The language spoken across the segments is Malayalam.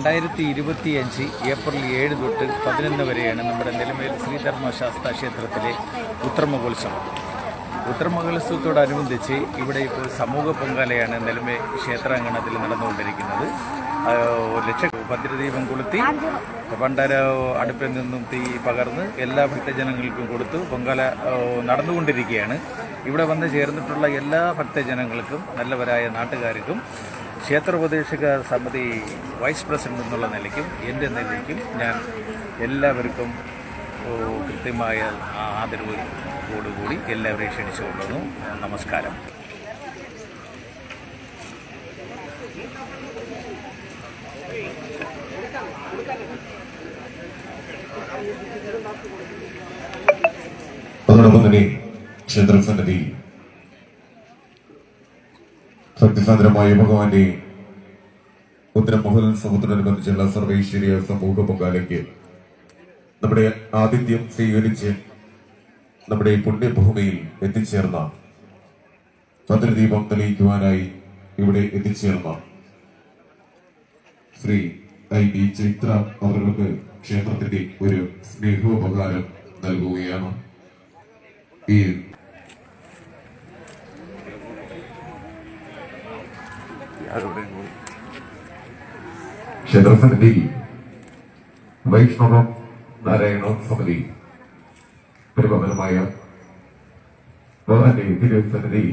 2025 ഏപ്രിൽ 7 തൊട്ട് 11 വരെയാണ് നമ്മുടെ നിലമേൽ ശ്രീധർമ്മശാസ്ത്ര ക്ഷേത്രത്തിലെ ഉത്രമഹോത്സവം. ഉത്രമഹോത്സവത്തോടനുബന്ധിച്ച് ഇവിടെ ഇപ്പോൾ സമൂഹ പൊങ്കാലയാണ് നിലമേ ക്ഷേത്രാങ്കണത്തിൽ നടന്നുകൊണ്ടിരിക്കുന്നത്. ഭദ്രദീപം കൊളുത്തി പണ്ടര അടുപ്പിൽ നിന്നും തീ പകർന്ന് എല്ലാ ഭക്തജനങ്ങൾക്കും കൊടുത്തു പൊങ്കാല നടന്നുകൊണ്ടിരിക്കുകയാണ്. ഇവിടെ വന്ന് ചേർന്നിട്ടുള്ള എല്ലാ ഭക്തജനങ്ങൾക്കും നല്ലവരായ നാട്ടുകാർക്കും ക്ഷേത്രോപദേശക സമിതി വൈസ് പ്രസിഡന്റ് എന്നുള്ള നിലയ്ക്കും എൻ്റെ നിലയ്ക്കും ഞാൻ എല്ലാവർക്കും കൃത്യമായ ആദരവോടുകൂടി എല്ലാവരെയും ക്ഷണിച്ചുകൊള്ളുന്നു. നമസ്കാരം. അതോടൊപ്പം തന്നെ ക്ഷേത്രസന്നിധി ഭക്തിസാന്ദ്രമായ ഭഗവാന്റെ ഉത്തരമഹോത്സവത്തോടനുബന്ധിച്ചുള്ള സർവൈശ്വര്യ സമൂഹ പൊങ്കാലയ്ക്ക് നമ്മുടെ ആതിഥ്യം സ്വീകരിച്ച് നമ്മുടെ പുണ്യഭൂമിയിൽ എത്തിച്ചേർന്ന ഭദ്രദീപം തെളിയിക്കുവാനായി ഇവിടെ എത്തിച്ചേർന്ന ശ്രീ IB ചൈത്ര അവർക്ക് ക്ഷേത്രത്തിന്റെ ഒരു സ്നേഹോപകാരം നൽകുകയാണ്. ഈ ക്ഷേത്രസന്നിധി വൈഷ്ണവ നാരായണ സമിതി പരിപാലനമായ തിരുസന്നിധി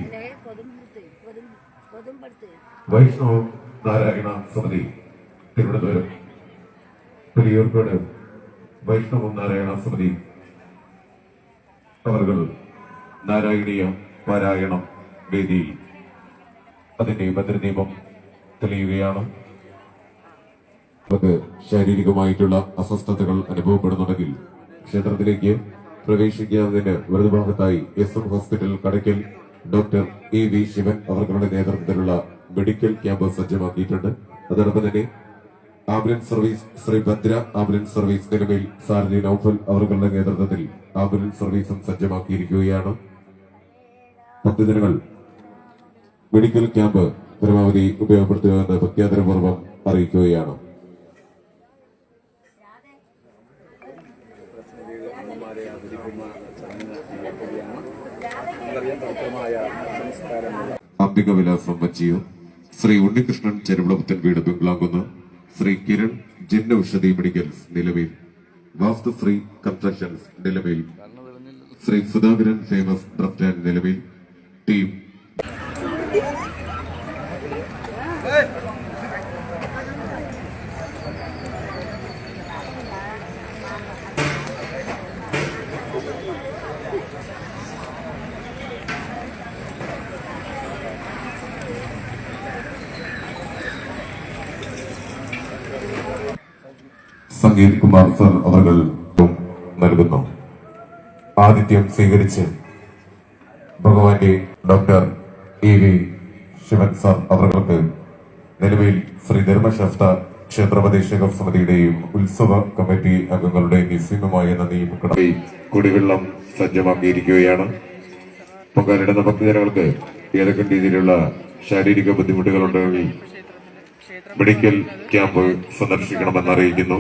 വൈഷ്ണവ നാരായണ സമിതി തിരുവനന്തപുരം പുലിയൂർക്കോട് വൈഷ്ണവ നാരായണ സമിതി അവർ നാരായണീയ പാരായണം വേദിയിൽ അതിന്റെ ഭദ്രദീപം തെളിയുകയാണ്. നമുക്ക് ശാരീരികമായിട്ടുള്ള അസ്വസ്ഥതകൾ അനുഭവപ്പെടുന്നുണ്ടെങ്കിൽ ക്ഷേത്രത്തിലേക്ക് പ്രവേശിക്കുന്നതിന് വലതുഭാഗത്തായി SM hospital Kadakkal doctor AV Sivan അവരുടെ നേതൃത്വത്തിലുള്ള മെഡിക്കൽ ക്യാമ്പ് സജ്ജമാക്കിയിട്ടുണ്ട്. അതോടൊപ്പം തന്നെ ambulance service Sree Bhadra ambulance service നിലവിൽ സാരഥി നൌഫൽ അവരുടെ നേതൃത്വത്തിൽ ആംബുലൻസ് സർവീസും സജ്ജമാക്കിയിരിക്കുകയാണ്. ഭക്തജനങ്ങൾ മെഡിക്കൽ ക്യാമ്പ് പരമാവധി ഉപയോഗപ്പെടുത്തുകയെന്ന് ഭക്ത്യാദരപൂർവ്വം അറിയിക്കുകയാണ്. അംബിക വിലാസം വച്ചിയോ ശ്രീ ഉണ്ണികൃഷ്ണൻ ചെരുവിളപുത്തൻ വീട് ബംഗ്ലാകുന്ന് ശ്രീ കിരൺ ജിന്ന ഔഷധി മെഡിക്കൽസ് നിലവിൽ വാസ്തുശ്രീ കൺസ്ട്രക്ഷൻസ് നിലവിൽ ശ്രീ സുധാകരൻ ഫേമസ് ഡ്രഫ്റ്റ് ആൻഡ് നിലവിൽ ടീം സംഗീത് കുമാർ സർ അവർ നൽകുന്നു. ആതിഥ്യം സ്വീകരിച്ച് ഭഗവാന്റെ ഡോക്ടർ AV ശിവൻ സർ അവർക്ക് നിലവിൽ ശ്രീ ധർമ്മശാസ്ത്ര ക്ഷേത്രോപദേശക സമിതിയുടെയും ഉത്സവ കമ്മിറ്റി അംഗങ്ങളുടെ നിസ്സീമമായ നന്ദി കുടിവെള്ളം സജ്ജമാക്കിയിരിക്കുകയാണ്. പൊങ്കാലയുടെ ഭക്തജനങ്ങൾക്ക് ഏതൊക്കെ രീതിയിലുള്ള ശാരീരിക ബുദ്ധിമുട്ടുകളുണ്ടെങ്കിൽ മെഡിക്കൽ ക്യാമ്പ് സന്ദർശിക്കണമെന്ന് അറിയിക്കുന്നു.